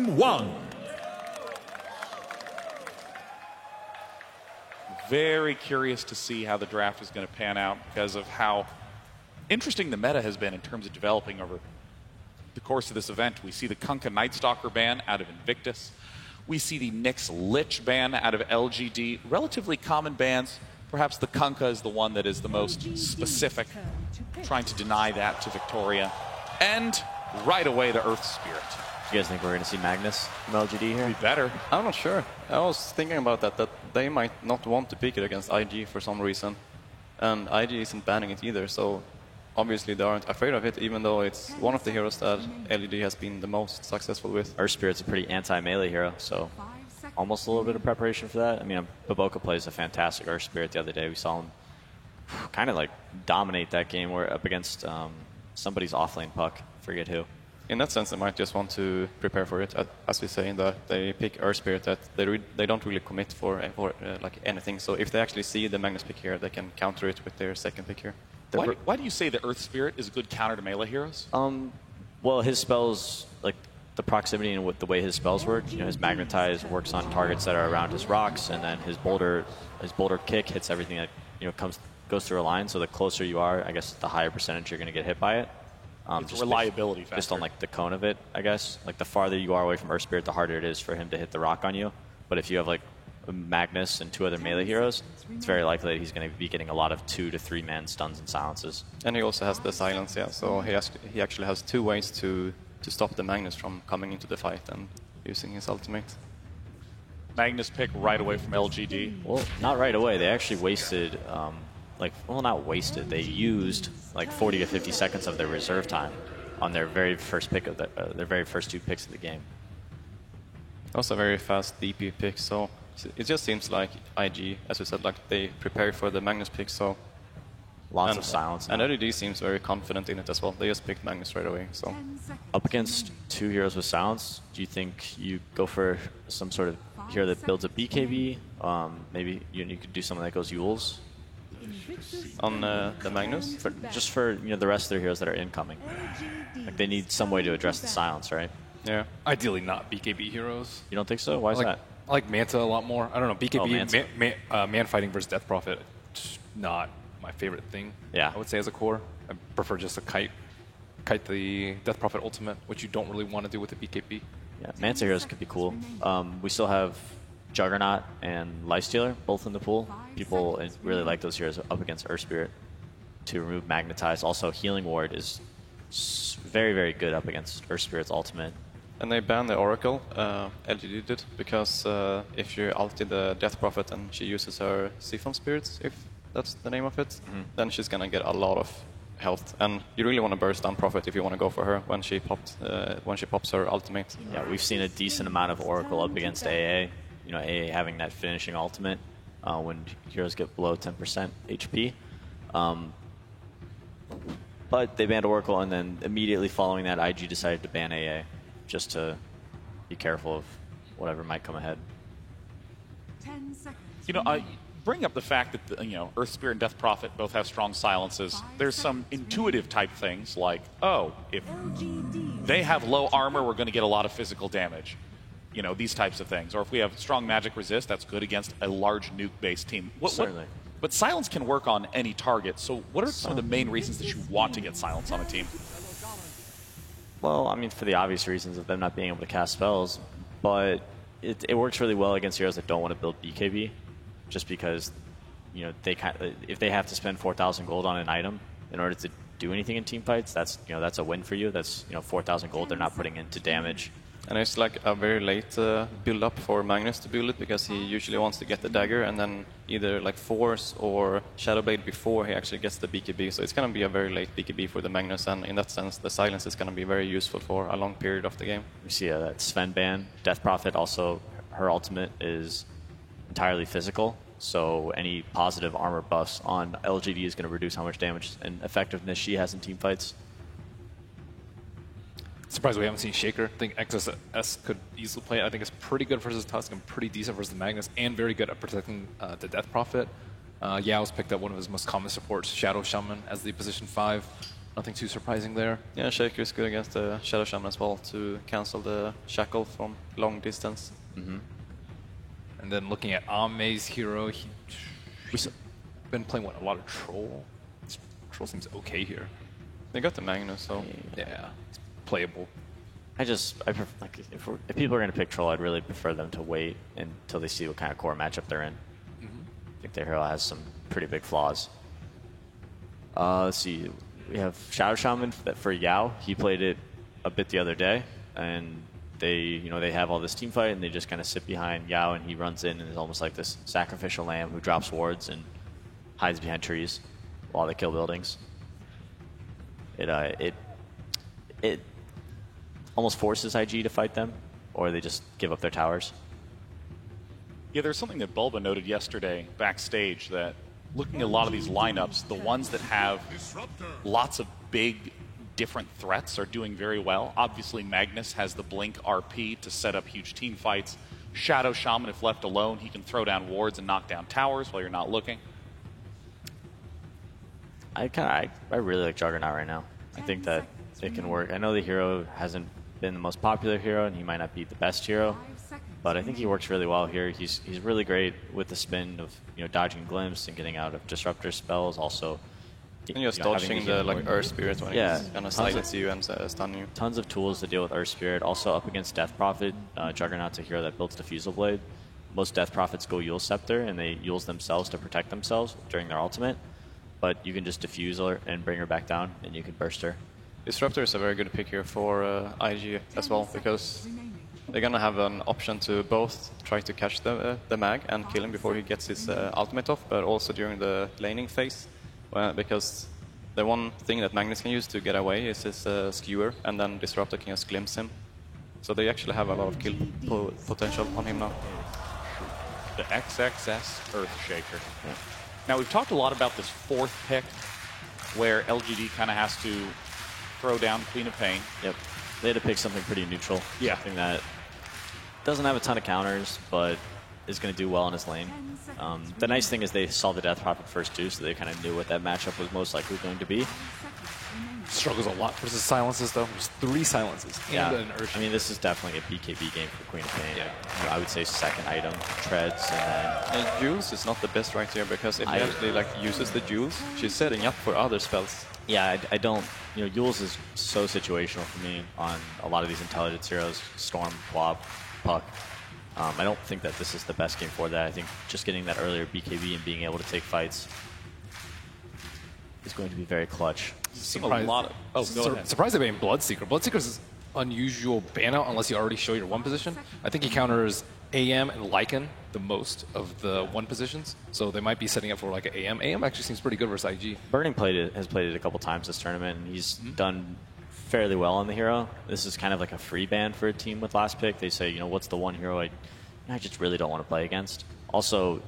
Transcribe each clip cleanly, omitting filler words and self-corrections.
Game 1. Very curious to see how the draft is going to pan out because of how interesting the meta has been in terms of developing over the course of this event. We see the Kunkka Nightstalker ban out of Invictus. We see the Nyx Lich ban out of LGD. Relatively common bans. Perhaps the Kunkka is the one that is the most specific, trying to deny that to Victoria. And right away, the Earth Spirit. You guys think we're going to see Magnus from LGD here? Be better. I'm not sure. I was thinking about that they might not want to pick it against IG for some reason. And IG isn't banning it either, so obviously they aren't afraid of it, even though it's one of the heroes that LGD has been the most successful with. Earth Spirit's a pretty anti-melee hero, so almost a little bit of preparation for that. I mean, Baboka plays a fantastic Earth Spirit the other day. We saw him kind of like dominate that game where up against somebody's offlane puck. Forget who. In that sense, they might just want to prepare for it, as we say, that they pick Earth Spirit, that they don't really commit for like anything. So if they actually see the Magnus pick here, they can counter it with their second pick here. Why do you say the Earth Spirit is a good counter to melee heroes? Well, his spells, like the proximity and with the way his spells work, you know, his Magnetize works on targets that are around his rocks, and then his boulder kick hits everything that, you know, goes through a line. So the closer you are, I guess the higher percentage you're going to get hit by it. It's a reliability factor. Just on like the cone of it, I guess. Like the farther you are away from Earth Spirit, the harder it is for him to hit the rock on you. But if you have like Magnus and two other melee heroes, it's very likely that he's going to be getting a lot of 2 to 3 man stuns and silences. And he also has the silence, yeah. So he actually has 2 ways to stop the Magnus from coming into the fight and using his ultimate. Magnus pick right away from LGD. Well, not right away. They actually wasted, not wasted. They used like 40 to 50 seconds of their reserve time on their very first pick of their very first 2 picks of the game. Also a very fast DP pick, so it just seems like IG, as we said, like they prepare for the Magnus pick, so lots of silence. And LGD seems very confident in it as well. They just picked Magnus right away. So up against 2 heroes with silence, do you think you go for some sort of hero that builds a BKB? Maybe you could do something that goes Yules on the Magnus? Just for the rest of their heroes that are incoming. Like they need some way to address the silence, right? Yeah. Ideally not BKB heroes. You don't think so? Why is that? I like Manta a lot more. I don't know, BKB, man fighting versus Death Prophet, not my favorite thing. Yeah. I would say as a core. I prefer just to kite the Death Prophet ultimate, which you don't really want to do with the BKB. Yeah, Manta heroes could be cool. We still have Juggernaut and Lifestealer both in the pool. People really like those heroes up against Earth Spirit to remove Magnetize. Also, Healing Ward is very, very good up against Earth Spirit's ultimate. And they banned the Oracle, LGD did, because if you ulti the Death Prophet and she uses her Siphon Spirits, if that's the name of it, then she's going to get a lot of health. And you really want to burst down Prophet if you want to go for her when she pops her ultimate. Yeah, we've seen a decent amount of Oracle up against AA. You know, AA having that finishing ultimate when heroes get below 10% HP. But they banned Oracle, and then immediately following that, IG decided to ban AA, just to be careful of whatever might come ahead. 10 seconds. You know, bring up the fact that Earth Spirit and Death Prophet both have strong silences. There's some intuitive type things like, oh, if they have low armor, we're going to get a lot of physical damage. You know, these types of things. Or if we have strong magic resist, that's good against a large nuke-based team. Certainly. But silence can work on any target. So what are some of the main reasons that you want to get silence on a team? Well, I mean, for the obvious reasons of them not being able to cast spells, but it works really well against heroes that don't want to build BKB, just because, if they have to spend 4,000 gold on an item in order to do anything in team fights, that's a win for you. That's 4,000 gold they're not putting into damage. And it's like a very late build-up for Magnus to build it, because he usually wants to get the dagger and then either like Force or Shadowblade before he actually gets the BKB. So it's going to be a very late BKB for the Magnus, and in that sense, the silence is going to be very useful for a long period of the game. We see that Sven ban. Death Prophet also, her ultimate is entirely physical, so any positive armor buffs on LGD is going to reduce how much damage and effectiveness she has in team fights. Surprised we haven't seen Shaker. I think XSS could easily play it. I think it's pretty good versus Tusk and pretty decent versus the Magnus, and very good at protecting the Death Prophet. Yao's picked up one of his most common supports, Shadow Shaman, as the position 5. Nothing too surprising there. Yeah, Shaker is good against the Shadow Shaman as well to cancel the shackle from long distance. And then looking at Ame's hero, he's been playing a lot of Troll. Troll seems okay here. They got the Magnus, so Yeah, it's playable. I prefer, like, if people are going to pick Troll, I'd really prefer them to wait until they see what kind of core matchup they're in. I think their hero has some pretty big flaws. Let's see. We have Shadow Shaman for Yao. He played it a bit the other day, and they have all this team fight, and they just kind of sit behind Yao, and he runs in and is almost like this sacrificial lamb who drops wards and hides behind trees while they kill buildings. It almost forces IG to fight them, or they just give up their towers. Yeah, there's something that Bulba noted yesterday backstage that looking at a lot of these lineups, the ones that have lots of big different threats are doing very well. Obviously, Magnus has the Blink RP to set up huge team fights. Shadow Shaman, if left alone, he can throw down wards and knock down towers while you're not looking. I really like Juggernaut right now. I think that it can work. I know the hero hasn't been the most popular hero, and he might not be the best hero, but I think he works really well here. He's really great with the spin of dodging glimpse and getting out of disruptor spells. Also, and just dodging the Earth Spirit when he's gonna silence you and stun you. Tons of tools to deal with Earth Spirit. Also up against Death Prophet, Juggernaut's a hero that builds Diffusal Blade. Most Death Prophets go Eul Scepter, and they Euls themselves to protect themselves during their ultimate. But you can just diffuse her and bring her back down, and you can burst her. Disruptor is a very good pick here for IG as well, because they're gonna have an option to both try to catch the mag and kill him before he gets his ultimate off, but also during the laning phase, because the one thing that Magnus can use to get away is his skewer, and then Disruptor can just glimpse him. So they actually have a lot of kill potential on him now. The XXS Earthshaker. Yeah. Now, we've talked a lot about this fourth pick, where LGD kind of has to throw down Queen of Pain. Yep. They had to pick something pretty neutral. Yeah. Something that doesn't have a ton of counters, but is going to do well in his lane. The nice thing is they saw the Death Prophet first too, so they kind of knew what that matchup was most likely going to be. Struggles a lot versus silences, though. There's 3 silences and an Earth. I mean, this is definitely a BKB game for Queen of Pain. Yeah. I would say second item, treads, and then... Jules is not the best right here, because if he actually uses the Jules, she's setting up for other spells. Yeah, I don't... Jules is so situational for me on a lot of these intelligence heroes, Storm, Quab, Puck. I don't think that this is the best game for that. I think just getting that earlier BKB and being able to take fights is going to be very clutch. Surprised they banned Bloodseeker. Bloodseeker's unusual ban out unless you already show your one position. I think he counters AM and Lycan the most of the one positions, so they might be setting up for like an AM. AM actually seems pretty good versus IG. Burning has played it a couple times this tournament, and he's done fairly well on the hero. This is kind of like a free ban for a team with last pick. They say, what's the one hero I just really don't want to play against. Also,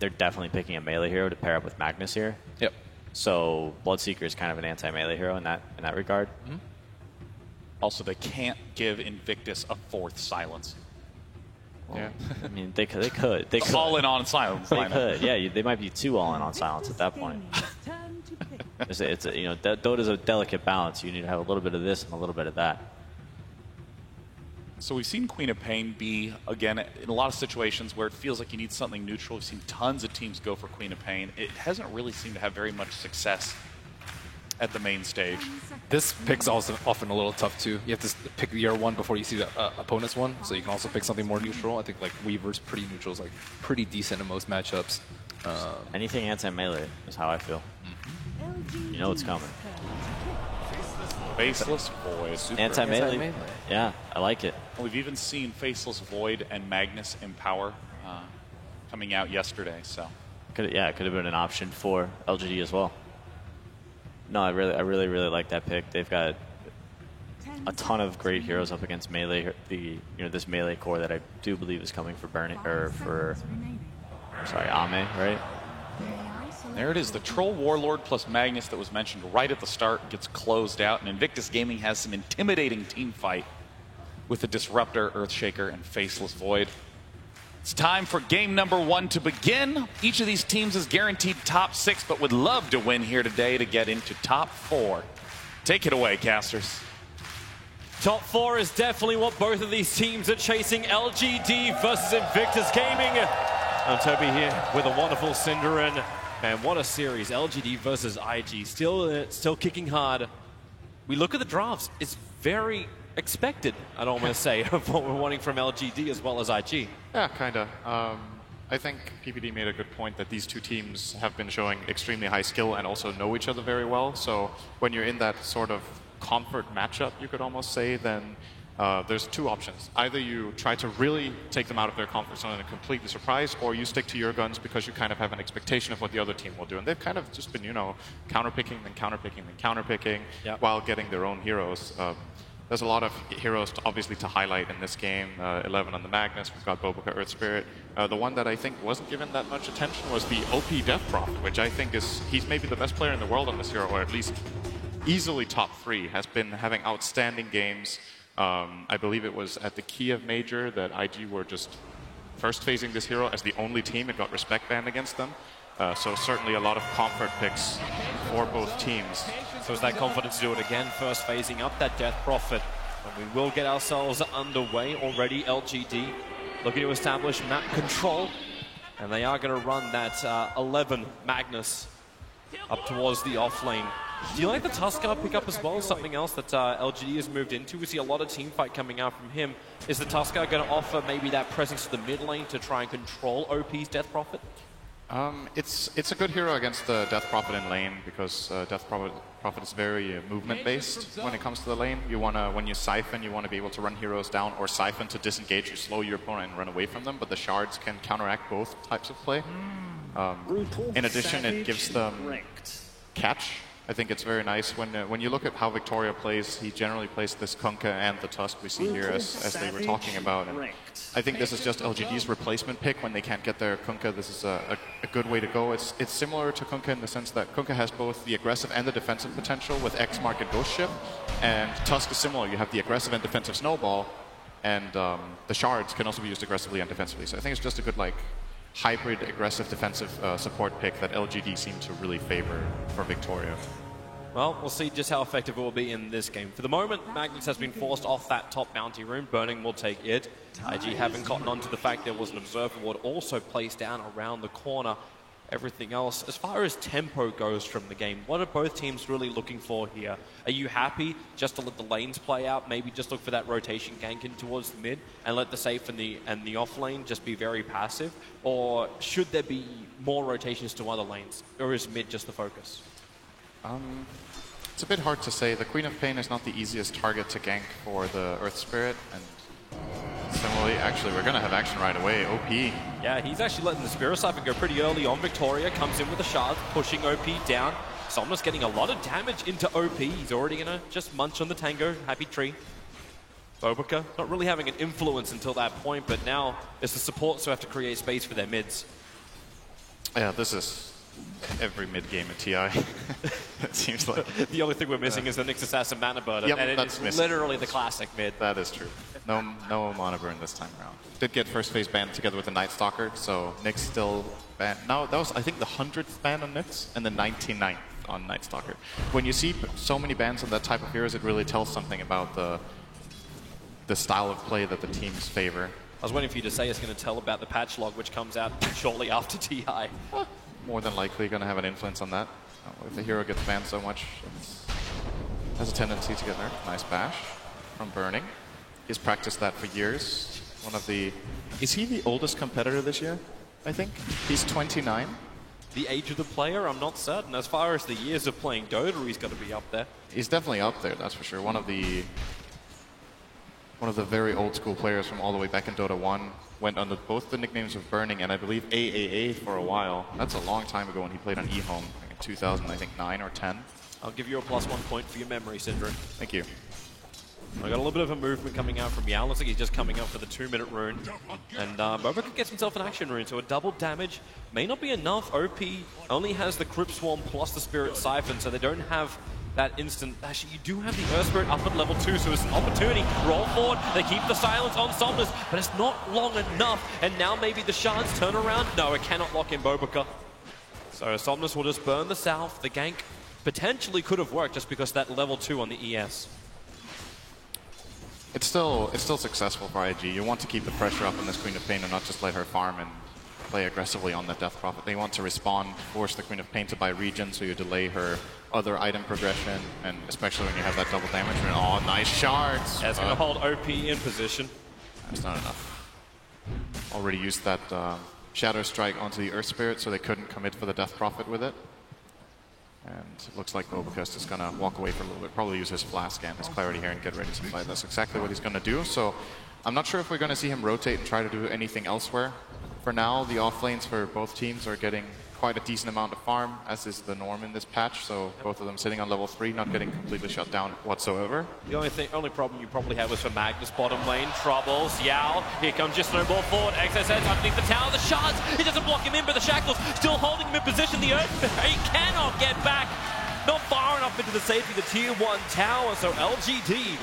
they're definitely picking a melee hero to pair up with Magnus here. Yep. So Bloodseeker is kind of an anti-melee hero in that regard. Also, they can't give Invictus a 4th silence. Well, I mean, they could. All in on silence. They could. Yeah, they might be too all in on silence at that point. Dota's a delicate balance. You need to have a little bit of this and a little bit of that. So we've seen Queen of Pain be, again, in a lot of situations where it feels like you need something neutral. We've seen tons of teams go for Queen of Pain. It hasn't really seemed to have very much success at the main stage. This pick's also often a little tough, too. You have to pick your one before you see the opponent's one, so you can also pick something more neutral. I think Weaver's pretty neutral, is pretty decent in most matchups. Anything anti-melee is how I feel. You know it's coming. Faceless Void. Anti-melee. Yeah, I like it. We've even seen Faceless Void and Magnus Empower coming out yesterday. So it could have been an option for LGD as well. No, I really like that pick. They've got a ton of great heroes up against melee. This melee core that I do believe is coming for Ame, right? There it is, the Troll Warlord plus Magnus that was mentioned right at the start gets closed out, and Invictus Gaming has some intimidating team fight with the Disruptor, Earthshaker, and Faceless Void. It's time for game number 1 to begin. Each of these teams is guaranteed top 6, but would love to win here today to get into top 4. Take it away, casters. Top 4 is definitely what both of these teams are chasing. LGD versus Invictus Gaming. And Toby here with a wonderful Synderen. Man, what a series. LGD versus IG. Still kicking hard. We look at the drafts. It's very expected, I'd almost say, of what we're wanting from LGD as well as IG. Yeah, kind of. I think PPD made a good point that these two teams have been showing extremely high skill and also know each other very well. So when you're in that sort of comfort matchup, you could almost say, then there's two options. Either you try to really take them out of their comfort zone and completely surprise, or you stick to your guns because you kind of have an expectation of what the other team will do. And they've kind of just been, counterpicking, then counterpicking, then counterpicking, while getting their own heroes. There's a lot of heroes, obviously, to highlight in this game. 11 on the Magnus, we've got Boboka, Earth Spirit. The one that I think wasn't given that much attention was the OP Death Prophet, which I think he's maybe the best player in the world on this hero, or at least easily top 3, has been having outstanding games. I believe it was at the Kiev Major that IG were just first phasing this hero as the only team. It got respect banned against them. So certainly a lot of comfort picks for both teams. So it's that confidence to do it again, first phasing up that Death Prophet. And we will get ourselves underway already. LGD looking to establish map control. And they are going to run that 11 Magnus up towards the off lane. Do you like the Tuskar pickup as well? Something else that LGD has moved into. We see a lot of team fight coming out from him. Is the Tuskar going to offer maybe that presence to the mid lane to try and control OP's Death Prophet? It's a good hero against the Death Prophet in lane, because Death Prophet is very movement based when it comes to the lane. You wanna, when you siphon, you want to be able to run heroes down, or siphon to disengage, you slow your opponent and run away from them. But the shards can counteract both types of play. In addition, it gives them catch. I think it's very nice when you look at how Victoria plays. He generally plays this Kunkka and the Tusk we see here, as they were talking about. And I think this is just LGD's replacement pick when they can't get their Kunkka. This is a good way to go. It's similar to Kunkka in the sense that Kunkka has both the aggressive and the defensive potential with X Mark and Ghost Ship, and Tusk is similar. You have the aggressive and defensive Snowball, and the shards can also be used aggressively and defensively. So I think it's just a good hybrid aggressive defensive support pick that LGD seem to really favor for Victoria. Well, we'll see just how effective it will be in this game. For the moment, Magnus has been forced off that top bounty rune. Burning will take it. IG haven't gotten on to the fact there was an observer ward also placed down around the corner. Everything else, as far as tempo goes from the game, what are both teams really looking for here? Are you happy just to let the lanes play out, maybe just look for that rotation gank in towards the mid, and let the safe and the off lane just be very passive? Or should there be more rotations to other lanes? Or is mid just the focus? It's a bit hard to say. The Queen of Pain is not the easiest target to gank for the Earth Spirit, and similarly, actually, we're going to have action right away. OP. Yeah, he's actually letting the Spirit Siphon go pretty early on. Victoria comes in with a shard, pushing OP down. Somnus getting a lot of damage into OP. He's already going to just munch on the Tango. Happy tree. Boboka not really having an influence until that point, but now it's the supports who have to create space for their mids. Yeah, this is every mid game at TI. It seems like. The only thing we're missing is the Nyx Assassin Mana Burn, yep, and it is missing. literally the classic mid. That is true. No Mana Burn this time around. Did get first phase banned together with the Night Stalker, so Nyx still banned. Now, that was, I think, the 100th ban on Nyx and the 99th on Night Stalker. When you see so many bans on that type of heroes, it really tells something about the style of play that the teams favor. I was waiting for you to say it's going to tell about the patch log, which comes out shortly after TI. More than likely going to have an influence on that. If the hero gets banned so much, it has a tendency to get nerfed. Nice bash from Burning. He's practiced that for years. Is he the oldest competitor this year? I think he's 29. The age of the player, I'm not certain. As far as the years of playing Dota, he's got to be up there. He's definitely up there, that's for sure. One of the very old school players from all the way back in Dota 1. Went under both the nicknames of Burning and I believe AAA for a while. That's a long time ago when he played on eHome, in 2009 or 10. I'll give you a +1 point for your memory, Synderen. Thank you. I got a little bit of a movement coming out from Yao. Looks like he's just coming up for the 2-minute rune. And Boboka gets himself an action rune, so a double damage may not be enough. OP only has the Crypt Swarm plus the Spirit Siphon, so they don't have that instant. Actually, you do have the Earth Spirit up at level 2, so it's an opportunity. Roll forward, they keep the silence on Somnus, but it's not long enough. And now maybe the shards turn around. No, it cannot lock in Bobica. So Somnus will just burn the south. The gank potentially could have worked just because that level 2 on the ES. It's still successful for IG. You want to keep the pressure up on this Queen of Pain and not just let her farm and play aggressively on the Death Prophet. They want to respond, force the Queen of Pain to buy regen, so you delay her other item progression, and especially when you have that double damage. Oh, nice shards! Yeah, it's going to hold OP in position. That's not enough. Already used that Shadow Strike onto the Earth Spirit, so they couldn't commit for the Death Prophet with it. And it looks like Bobica is just going to walk away for a little bit, probably use his Flask and his Clarity here and get ready to fight. That's exactly what he's going to do. So I'm not sure if we're going to see him rotate and try to do anything elsewhere. For now, the off lanes for both teams are getting quite a decent amount of farm, as is the norm in this patch. So both of them sitting on level 3, not getting completely shut down whatsoever. The only problem you probably have was for Magnus bottom lane. Troubles, Yao. Here comes your snowball forward. XSS underneath the tower. The shards. He doesn't block him in, but the shackles still holding him in position. The Earth, he cannot get back. Not far enough into the safety of the tier 1 tower. So LGD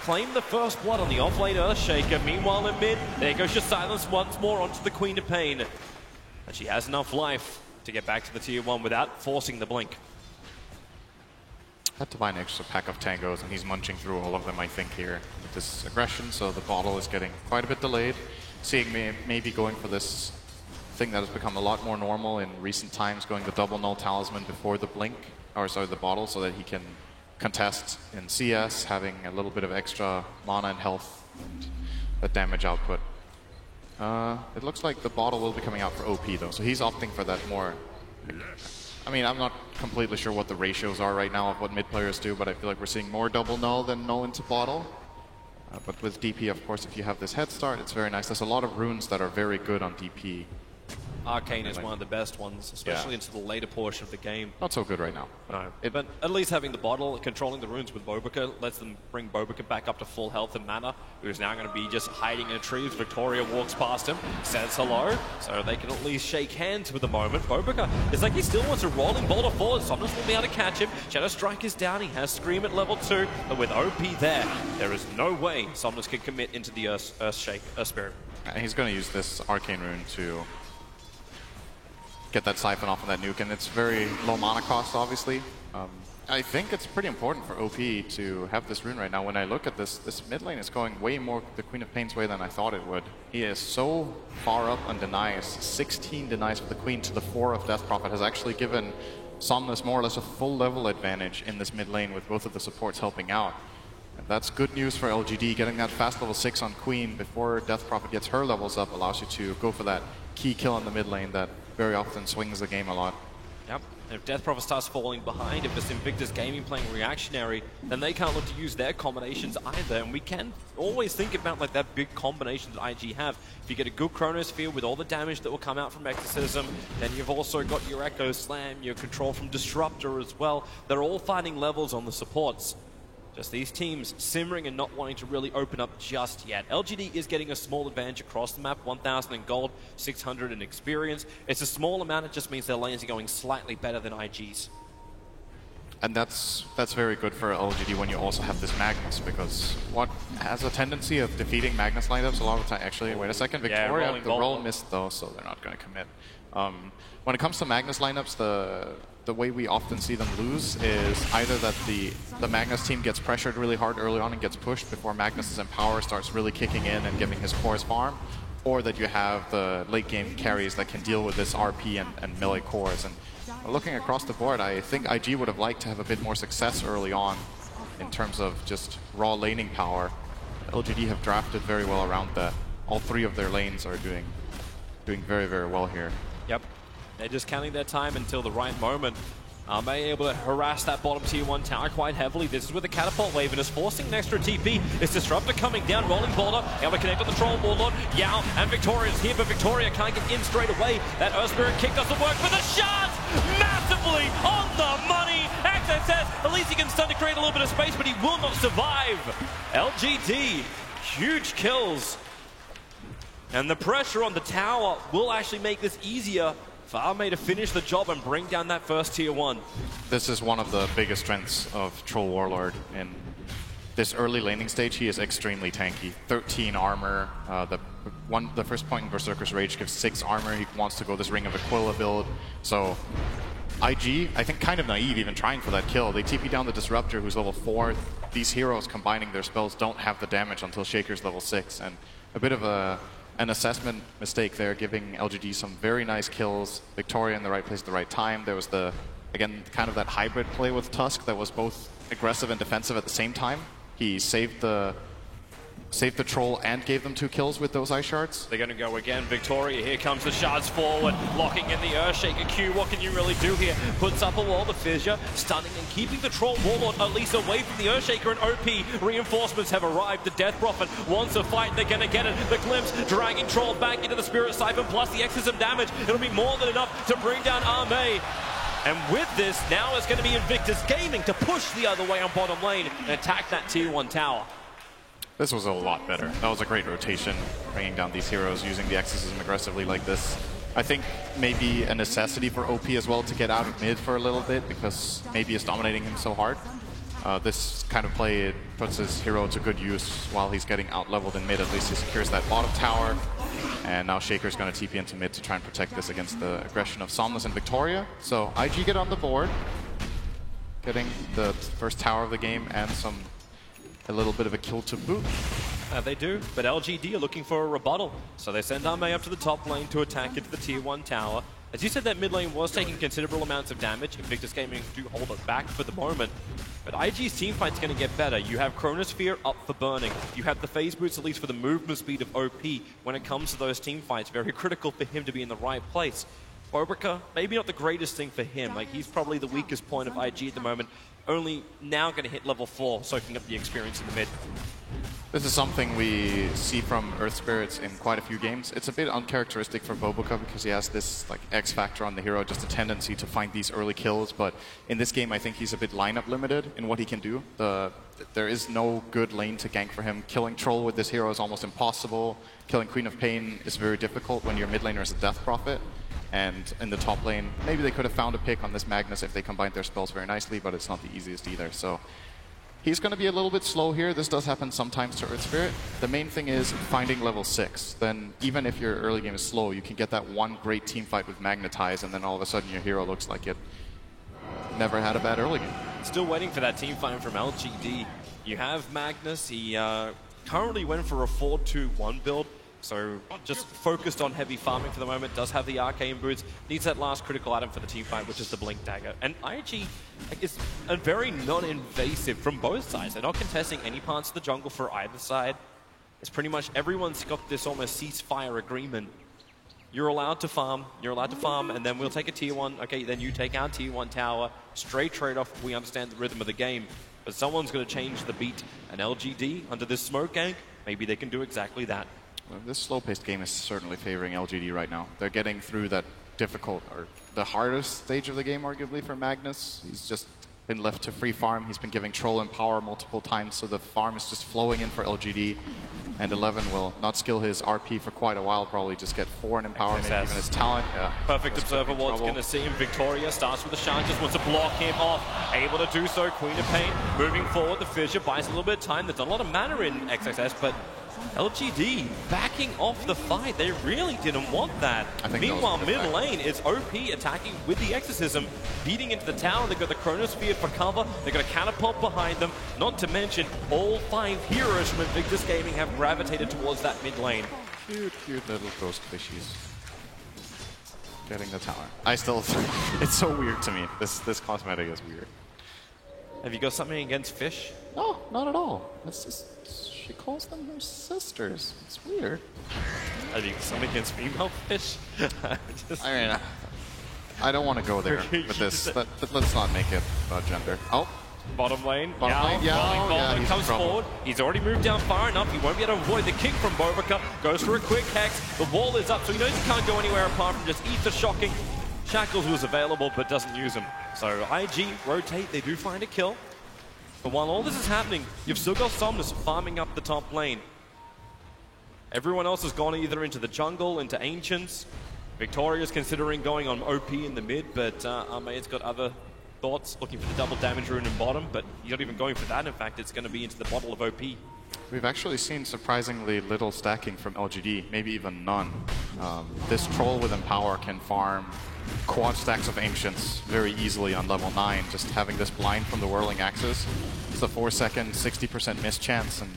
claim the first blood on the off-lane Earthshaker. Meanwhile in mid, there goes your silence once more onto the Queen of Pain. And she has enough life to get back to the tier 1 without forcing the blink. Had to buy an extra pack of tangos, and he's munching through all of them, I think, here with this aggression, so the bottle is getting quite a bit delayed. Seeing maybe going for this thing that has become a lot more normal in recent times, going the double null talisman before the blink, or sorry, the bottle, so that he can contest in CS, having a little bit of extra mana and health and the damage output. It looks like the bottle will be coming out for OP though, so he's opting for that more. I mean, I'm not completely sure what the ratios are right now of what mid players do, but I feel like we're seeing more double null than null into bottle. But with DP, of course, if you have this head start, it's very nice. There's a lot of runes that are very good on DP. Arcane is one of the best ones, especially into the later portion of the game. Not so good right now. No, but at least having the bottle, controlling the runes with Bobica, lets them bring Bobica back up to full health and mana, who's now going to be just hiding in a tree as Victoria walks past him, says hello, so they can at least shake hands for the moment. Bobica, it's like he still wants a rolling boulder forward. Somnus will be able to catch him. Shadow Strike is down. He has Scream at level 2, but with OP there is no way Somnus can commit into the Earth Spirit. And he's going to use this Arcane rune to get that Siphon off of that nuke, and it's very low mana cost, obviously. I think it's pretty important for OP to have this rune right now. When I look at this mid lane is going way more the Queen of Pain's way than I thought it would. He is so far up on denies. 16 denies for the Queen to the 4 of Death Prophet has actually given Somnus more or less a full level advantage in this mid lane with both of the supports helping out. And that's good news for LGD. Getting that fast level 6 on Queen before Death Prophet gets her levels up allows you to go for that key kill in the mid lane that very often swings the game a lot. Yep. If Death Prophet starts falling behind, if it's Invictus Gaming playing reactionary, then they can't look to use their combinations either. And we can always think about like that big combination that IG have. If you get a good Chronosphere with all the damage that will come out from Exorcism, then you've also got your Echo Slam, your control from Disruptor as well. They're all finding levels on the supports. Just these teams simmering and not wanting to really open up just yet. LGD is getting a small advantage across the map, 1,000 in gold, 600 in experience. It's a small amount, it just means their lanes are going slightly better than IG's. And that's very good for LGD when you also have this Magnus, because what has a tendency of defeating Magnus lineups a lot of the time. Actually, wait a second, Victoria, the roll missed though, so they're not going to commit. When it comes to Magnus lineups, the way we often see them lose is either that the Magnus team gets pressured really hard early on and gets pushed before Magnus's Empower starts really kicking in and giving his cores farm, or that you have the late game carries that can deal with this RP and melee cores. And looking across the board, I think IG would have liked to have a bit more success early on in terms of just raw laning power. LGD have drafted very well around that. All 3 of their lanes are doing very, very well here. Yep. They're just counting their time until the right moment. Are they able to harass that bottom tier 1 tower quite heavily? This is with the catapult wave and is forcing an extra TP. It's Disruptor coming down, rolling boulder, able to connect with the Troll Warlord. Yao and Victoria's here, but Victoria can't get in straight away. That Earth Spirit kick doesn't work, but the shards massively on the money. XSS, at least he can stun to create a little bit of space, but he will not survive. LGD, huge kills. And the pressure on the tower will actually make this easier for Arme to finish the job and bring down that first tier 1. This is one of the biggest strengths of Troll Warlord. In this early laning stage, he is extremely tanky. 13 armor. The first point in Berserker's Rage gives 6 armor. He wants to go this Ring of Aquila build. So IG, I think kind of naive even trying for that kill. They TP down the Disruptor, who's level 4. These heroes combining their spells don't have the damage until Shaker's level 6. And a bit of an assessment mistake there, giving LGD some very nice kills. Victoria in the right place at the right time. There was again, kind of that hybrid play with Tusk that was both aggressive and defensive at the same time. He saved the troll and gave them 2 kills with those ice shards. They're going to go again. Victoria, here comes the shards forward, locking in the Earthshaker Q. What can you really do here? Puts up a wall, the Fissure, stunning and keeping the Troll Warlord at least away from the Earthshaker, and OP reinforcements have arrived. The Death Prophet wants a fight, they're going to get it. The Glimpse dragging Troll back into the Spirit Siphon, plus the Exorcism damage. It'll be more than enough to bring down Arme. And with this, now it's going to be Invictus Gaming to push the other way on bottom lane and attack that tier 1 tower. This was a lot better. That was a great rotation, bringing down these heroes, using the Exorcism aggressively like this. I think maybe a necessity for OP as well to get out of mid for a little bit, because maybe it's dominating him so hard. This kind of play, it puts his hero to good use while he's getting out-leveled in mid. At least he secures that bottom tower. And now Shaker's going to TP into mid to try and protect this against the aggression of Somnus and Victoria. So IG get on the board, getting the first tower of the game and a little bit of a kill to boot. They do, but LGD are looking for a rebuttal. So they send Arme up to the top lane to attack into the tier 1 tower. As you said, that mid lane was taking considerable amounts of damage. Invictus Gaming do hold it back for the moment. But IG's teamfight's going to get better. You have Chronosphere up for burning. You have the phase boots, at least for the movement speed of OP. When it comes to those teamfights, very critical for him to be in the right place. Bobrika, maybe not the greatest thing for him. Like, he's probably the weakest point of IG at the moment. Only now going to hit level 4, soaking up the experience in the mid. This is something we see from Earth Spirits in quite a few games. It's a bit uncharacteristic for Bobrika because he has this like X factor on the hero, just a tendency to find these early kills. But in this game, I think he's a bit lineup limited in what he can do. There is no good lane to gank for him. Killing Troll with this hero is almost impossible. Killing Queen of Pain is very difficult when your mid laner is a Death Prophet. And in the top lane, maybe they could have found a pick on this Magnus if they combined their spells very nicely, but it's not the easiest either. So he's going to be a little bit slow here. This does happen sometimes to Earth Spirit. The main thing is finding level 6. Then even if your early game is slow, you can get that one great team fight with Magnetize, and then all of a sudden your hero looks like it never had a bad early game. Still waiting for that team fight from LGD. You have Magnus. He currently went for a 4-2-1 build. So just focused on heavy farming for the moment, does have the arcane boots, needs that last critical item for the team fight, which is the Blink Dagger. And IG is a very non-invasive from both sides. They're not contesting any parts of the jungle for either side. It's pretty much everyone's got this almost ceasefire agreement. You're allowed to farm, and then we'll take a tier 1. Okay, then you take our tier 1 tower. Straight trade-off, we understand the rhythm of the game. But someone's going to change the beat. And LGD, under this smoke gank, maybe they can do exactly that. Well, this slow-paced game is certainly favoring LGD right now. They're getting through that difficult, or the hardest stage of the game, arguably, for Magnus. He's just been left to free farm. He's been giving Troll Empower multiple times, so the farm is just flowing in for LGD. And 11 will not skill his RP for quite a while, probably just get 4 in Empower, maybe even his talent. Yeah, perfect observer what's going to see him. Victoria starts with the shard, just wants to block him off. Able to do so, Queen of Pain moving forward. The Fissure buys a little bit of time. There's a lot of mana in XXS, but LGD backing off the fight. They really didn't want that. Meanwhile, mid lane is OP attacking with the Exorcism, beating into the tower. They've got the Chronosphere for cover. They've got a Catapult behind them. Not to mention, all 5 heroes from Invictus Gaming have gravitated towards that mid lane. Cute, cute little ghost fishies. Getting the tower. I still, it's so weird to me. This cosmetic is weird. Have you got something against fish? No, not at all. It's just, she calls them her sisters. It's weird. Have you got something against female fish? I mean, I don't want to go there with this. But let's not make it about gender. Oh. Bottom lane. Bottom lane, yeah. He comes forward. He's already moved down far enough. He won't be able to avoid the kick from Bobrika. Goes for a quick hex. The wall is up, so he knows he can't go anywhere apart from just eat the shocking. Shackles was available, but doesn't use him. So IG rotate. They do find a kill. But while all this is happening, you've still got Somnus farming up the top lane. Everyone else has gone either into the jungle, into Ancients. Victoria's considering going on OP in the mid, but Armea's got other thoughts, looking for the double damage rune in bottom, but he's not even going for that. In fact, it's going to be into the bottle of OP. We've actually seen surprisingly little stacking from LGD, maybe even none. This troll with Empower can farm quad stacks of Ancients very easily on level 9, just having this blind from the Whirling Axes. It's a 4-second, 60% miss chance, and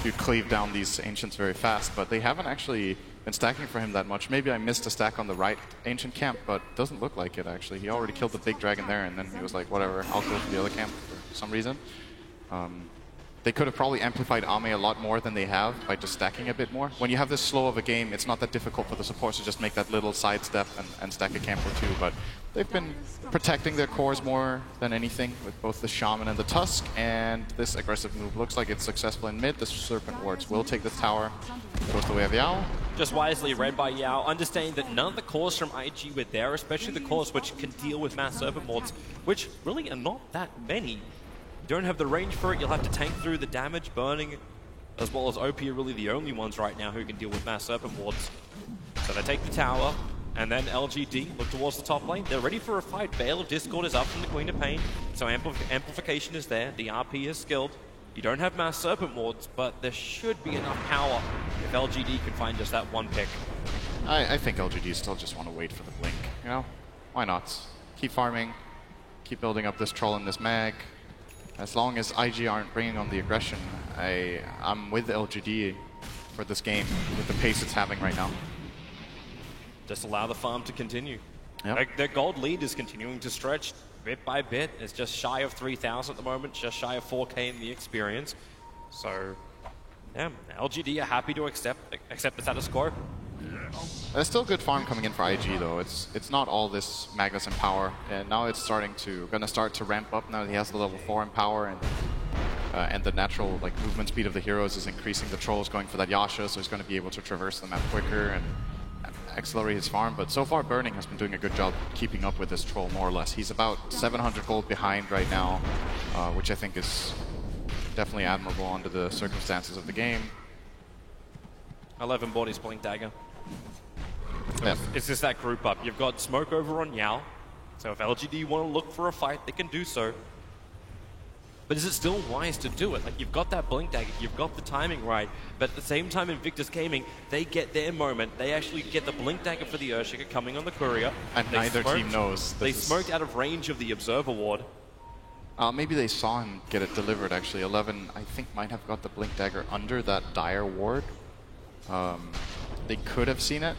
you cleave down these Ancients very fast, but they haven't actually been stacking for him that much. Maybe I missed a stack on the right Ancient camp, but doesn't look like it actually. He already killed the big dragon there, and then he was like, whatever, I'll go to the other camp for some reason. They could have probably amplified Ame a lot more than they have by just stacking a bit more. When you have this slow of a game, it's not that difficult for the supports to just make that little sidestep and stack a camp or two, but they've been protecting their cores more than anything with both the Shaman and the Tusk, and this aggressive move looks like it's successful in mid. The Serpent Wards will take this tower. Goes the way of Yao. Just wisely read by Yao, understanding that none of the cores from IG were there, especially the cores which can deal with Mass Serpent Wards, which really are not that many. You don't have the range for it, you'll have to tank through the damage. Burning as well as OP are really the only ones right now who can deal with Mass Serpent Wards. So they take the tower, and then LGD look towards the top lane. They're ready for a fight. Veil of Discord is up from the Queen of Pain, so amplification is there. The RP is skilled. You don't have Mass Serpent Wards, but there should be enough power if LGD can find just that one pick. I think LGD still just want to wait for the blink, you know? Why not? Keep farming, keep building up this troll and this mag. As long as IG aren't bringing on the aggression, I'm with LGD for this game, with the pace it's having right now. Just allow the farm to continue. Yep. Their gold lead is continuing to stretch bit by bit. It's just shy of 3,000 at the moment, just shy of 4K in the experience. So, yeah, LGD are happy to accept the status quo. There's still good farm coming in for IG though. It's not all this Magnus Empower, and now it's gonna start to ramp up now that he has the level 4 Empower, and the natural like movement speed of the heroes is increasing. The troll's going for that Yasha, so he's going to be able to traverse the map quicker and accelerate his farm. But so far Burning has been doing a good job keeping up with this troll more or less. He's about 700 gold behind right now, which I think is definitely admirable under the circumstances of the game. 11 bodies Blink Dagger. Yeah. It's just that group up. You've got Smoke over on Yao, so if LGD want to look for a fight, they can do so. But is it still wise to do it? Like, you've got that Blink Dagger, you've got the timing right, but at the same time Invictus Gaming, they get their moment. They actually get the Blink Dagger for the Earthshaker coming on the Courier. And neither team knows. They smoked out of range of the Observer Ward. Maybe they saw him get it delivered actually. 11, I think, might have got the Blink Dagger under that Dire Ward. They could have seen it,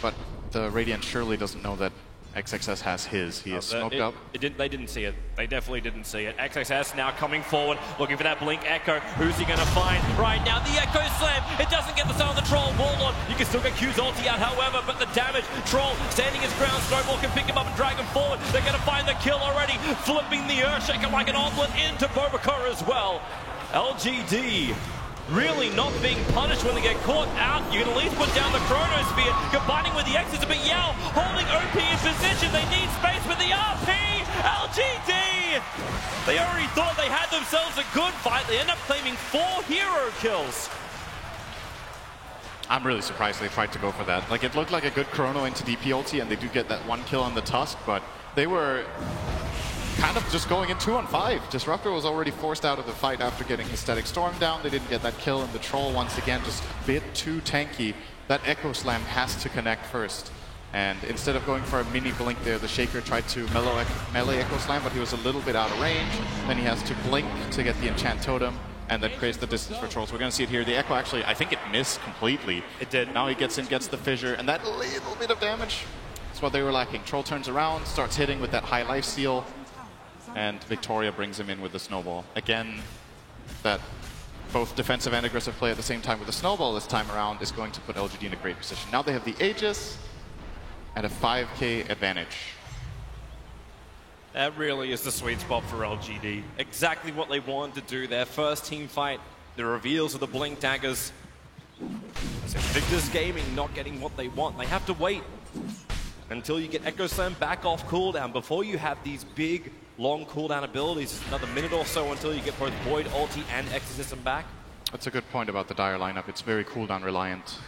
but the Radiant surely doesn't know that XXS has his. He is smoked up. They didn't see it. They definitely didn't see it. XXS now coming forward, looking for that Blink Echo. Who's he going to find? Right now, the Echo Slam. It doesn't get the sound of the Troll. Warlord, you can still get Q's ulti out, however, but the damage. Troll standing his ground. Snowball can pick him up and drag him forward. They're going to find the kill already. Flipping the Earthshaker like an omelet into Bobakar as well. LGD really not being punished when they get caught out. You can at least put down the Chronosphere, combining with the Exes, but Yao holding OP in position. They need space with the RP. LGD! They already thought they had themselves a good fight. They end up claiming 4 hero kills. I'm really surprised they tried to go for that. Like, it looked like a good Chrono into DP ulti, and they do get that 1 kill on the Tusk, but they were kind of just going in 2-on-5. Disruptor was already forced out of the fight after getting his Static Storm down. They didn't get that kill, and the Troll once again just a bit too tanky. That Echo Slam has to connect first. And instead of going for a mini blink there, the Shaker tried to melee Echo Slam, but he was a little bit out of range. Then he has to blink to get the Enchant Totem, and that creates the distance for Trolls. We're going to see it here. The Echo actually, I think it missed completely. It did. Now he gets in, gets the Fissure, and that little bit of damage. That's what they were lacking. Troll turns around, starts hitting with that high life steal, and Victoria brings him in with the Snowball. Again, that both defensive and aggressive play at the same time with the Snowball this time around is going to put LGD in a great position. Now they have the Aegis and a 5k advantage. That really is the sweet spot for LGD. Exactly what they wanted to do. Their first team fight, the reveals of the Blink Daggers. So Invictus Gaming not getting what they want. They have to wait until you get Echo Slam back off cooldown before you have these big, long cooldown abilities. It's another minute or so until you get both Void, Ulti, and Exorcism back. That's a good point about the Dire lineup. It's very cooldown reliant.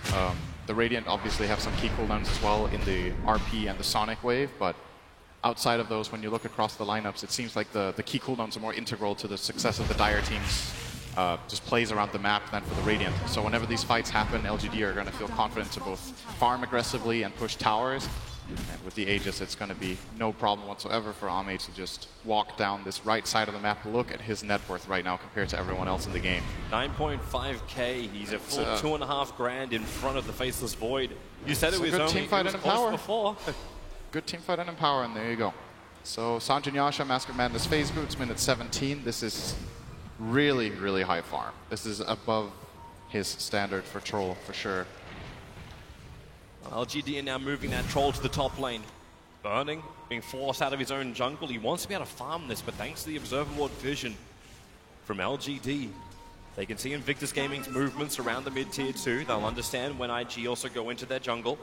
The Radiant obviously have some key cooldowns as well in the RP and the Sonic Wave, but outside of those, when you look across the lineups, it seems like the key cooldowns are more integral to the success of the Dire teams. Just plays around the map than for the Radiant. So whenever these fights happen, LGD are going to feel confident to both farm aggressively and push towers. And with the Aegis, it's going to be no problem whatsoever for Ame to just walk down this right side of the map. Look at his net worth right now compared to everyone else in the game. 9.5k. He's a full 2.5 grand in front of the Faceless Void. You said it was good only team fight and close Empower. before. Good team fight and Empower, and there you go. So Sanjin Yasha, Mask of Madness phase boots, minute 17. This is really, really high farm. This is above his standard for Troll, for sure. LGD are now moving that Troll to the top lane. Burning, being forced out of his own jungle. He wants to be able to farm this, but thanks to the Observer Ward vision from LGD, they can see Invictus Gaming's movements around the mid-tier 2. They'll understand when IG also go into their jungle.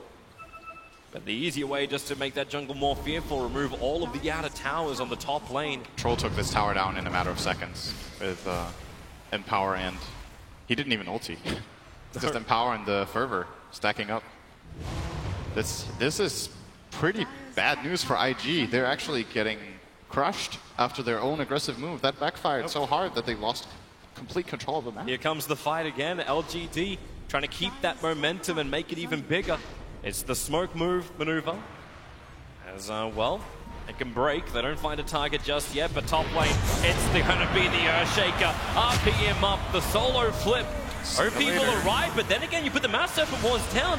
But the easier way just to make that jungle more fearful, remove all of the outer towers on the top lane. Troll took this tower down in a matter of seconds with Empower, and he didn't even ulti. Just Empower and the Fervor stacking up. This is pretty bad news for IG. They're actually getting crushed after their own aggressive move. That backfired so hard that they lost complete control of the map. Here comes the fight again. LGD trying to keep that momentum and make it even bigger. It's the smoke maneuver. As well, they can break. They don't find a target just yet, but top lane, it's going to be the Earthshaker. RPM up, the solo flip. OP will arrive, but then again, you put the Mass Serpent Wards down.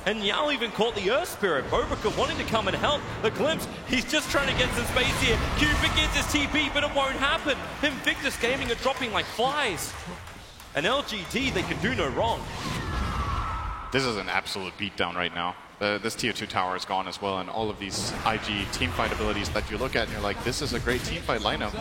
And Yao even caught the Earth Spirit. Bobica wanting to come and help. The Glimpse, he's just trying to get some space here. Cupid gets his TP, but it won't happen. Invictus Gaming are dropping like flies. And LGD, they can do no wrong. This is an absolute beatdown right now. This tier 2 tower is gone as well, and all of these IG teamfight abilities that you look at and you're like, this is a great teamfight lineup.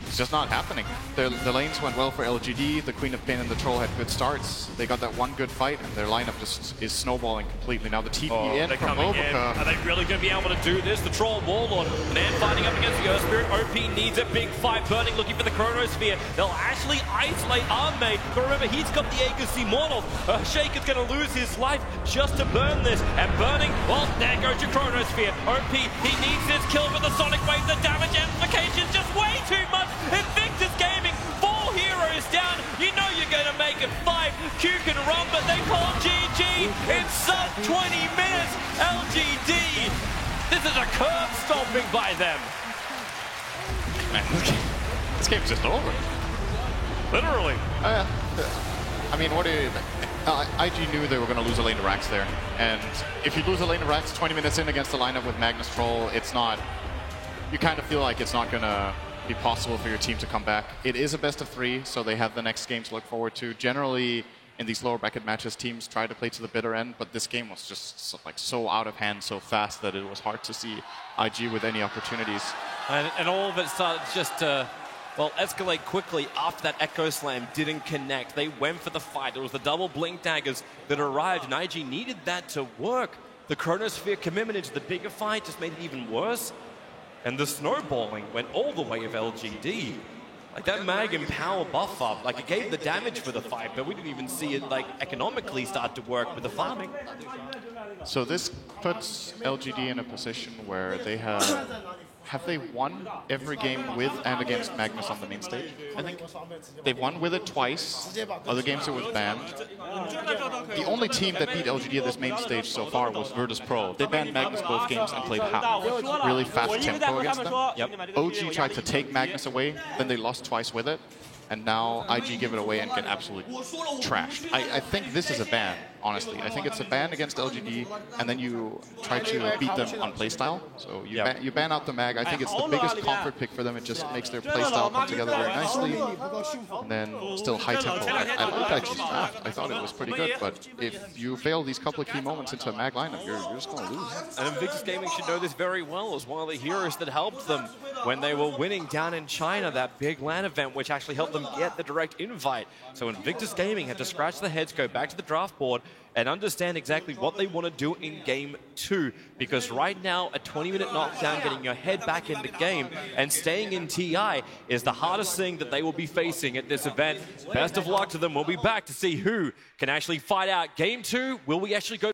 It's just not happening. The lanes went well for LGD, the Queen of Pain and the Troll had good starts. They got that one good fight, and their lineup just is snowballing completely. Now the TP in from Bobica. Are they really going to be able to do this? The Troll Warlord, man fighting up against the Earth Spirit. OP needs a big fight. Burning looking for the Chronosphere. They'll actually isolate Ame, but remember, he's got the Aegis Immortal. Shaker's going to lose his life just to burn this. And Burning, well, there goes your Chronosphere. OP, he needs this kill with the Sonic Wave. The damage amplification is just way too much. Invictus Gaming, 4 heroes down. You know you're going to make it 5. Q can run, but they call GG in sub 20 minutes. LGD, this is a curve stomping by them. Man, this game's just over. Literally. I mean, what do you think? IG knew they were going to lose a lane to Rax there. And if you lose a lane to Rax 20 minutes in against a lineup with Magnus Troll, it's not... You kind of feel like it's not going to be possible for your team to come back. It is a best of 3, so they have the next game to look forward to. Generally, in these lower bracket matches, teams try to play to the bitter end, but this game was just so out of hand so fast that it was hard to see IG with any opportunities. And all of it started just to, well, escalate quickly after that Echo Slam didn't connect. They went for the fight. It was the double blink daggers that arrived, and IG needed that to work. The Chronosphere commitment into the bigger fight just made it even worse. And the snowballing went all the way of LGD. Like that Mag Empower buff up, like it gave the damage for the fight, but we didn't even see it like economically start to work with the farming. So this puts LGD in a position where they have they won every game with and against Magnus on the main stage? I think they've won with it twice. Other games it was banned. The only team that beat LGD at this main stage so far was Virtus Pro. They banned Magnus both games and played really fast tempo against them. OG tried to take Magnus away, then they lost twice with it. And now IG give it away and get absolutely trashed. I think this is a ban, honestly. I think it's a ban against LGD, and then you try to beat them on playstyle. So you ban out the mag. I think it's the biggest comfort pick for them. It just makes their playstyle come together very nicely. And then still high tempo. I like IG's draft. I thought it was pretty good, but if you fail these couple of key moments into a mag lineup, you're just going to lose. And Invictus Gaming should know this very well as one of the heroes that helped them when they were winning down in China, that big LAN event, which actually helped them get the direct invite. So Invictus Gaming had to scratch their heads, go back to the draft board, and understand exactly what they want to do in Game 2. Because right now, a 20-minute knockdown, getting your head back in the game, and staying in TI is the hardest thing that they will be facing at this event. Best of luck to them. We'll be back to see who can actually fight out Game 2. Will we actually go